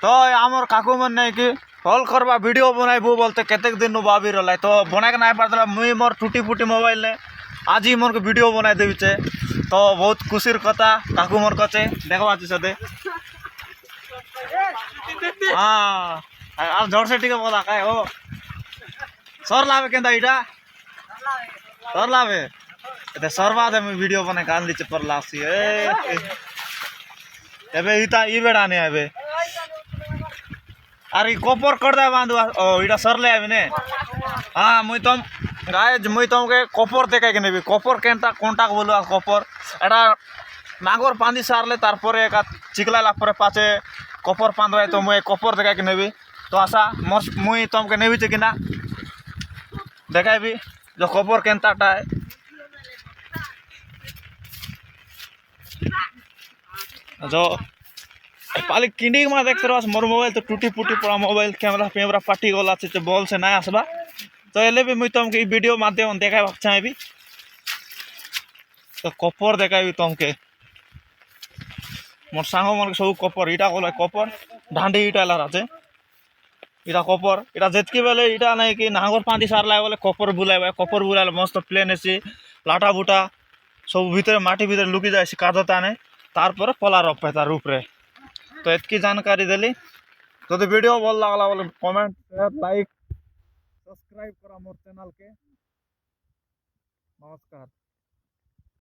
तो आमर काकू मन नहीं कि कॉल करवा वीडियो बनाइबू बोलते केतेक दिन नु बाबी रहा तो बना के नहीं पारला मुई मोर टूटी फूटी मोबाइल ने आज ही मोर के वीडियो बनाई देवी चे तो बहुत खुशीर कथा काकू मोर कचे देखवा सदे हाँ আর ঝড় টিকে বলা কায় ও সর লাভে কেন্দা ইটা সর লাভে এতে সরবাদ আমি ভিডিও বনে কান দিছে পর লাসি এবে ইটা ই বেড়া নে এবে আর ই কপর কর দে বাঁধু ও ইটা সরলে আবি নে হ্যাঁ মুই তম গায়ে মুই তমকে কপর দেখাই কে নেবি কপর কেনটা কোনটা বলু আর কপর এটা নাগর পাঁদি সারলে তারপরে একা চিকলাইলা পরে পাছে কপর পাঁদবাই তো মুই কপর দেখাই কে নেবি तो आशा मुई तुमके नहीं भी किना देखाबी जो खबर केनता जो पाली किंडी में देख रहा मोर मोबाइल तो टूटी फूटी पड़ा मोबाइल कैमरा पैमरा फाटी गला तो बॉल से ना आसबा तो एले भी मुई तुमके वीडियो माध्यम देखा चाहेबी तो कपर देखाबी तुमके मोर सांग मन सब कपर इटा गला कपर ढांडी इटा लार आछे इटा कपर इटा जेतकी बेले इटा नहीं कि नांगर पाँति सारला बोले कपर बुलाइबा कपर बुलाइले मस्त प्लेन एसी लाटा बुटा सब भितर माटी भितर लुकी जाए कादता ने तारपर पला रपे तार ऊपरे तो एतकी जानकारी देली तो वीडियो भल लागला बोले कमेंट शेयर लाइक सब्सक्राइब करा मोर चैनल के नमस्कार।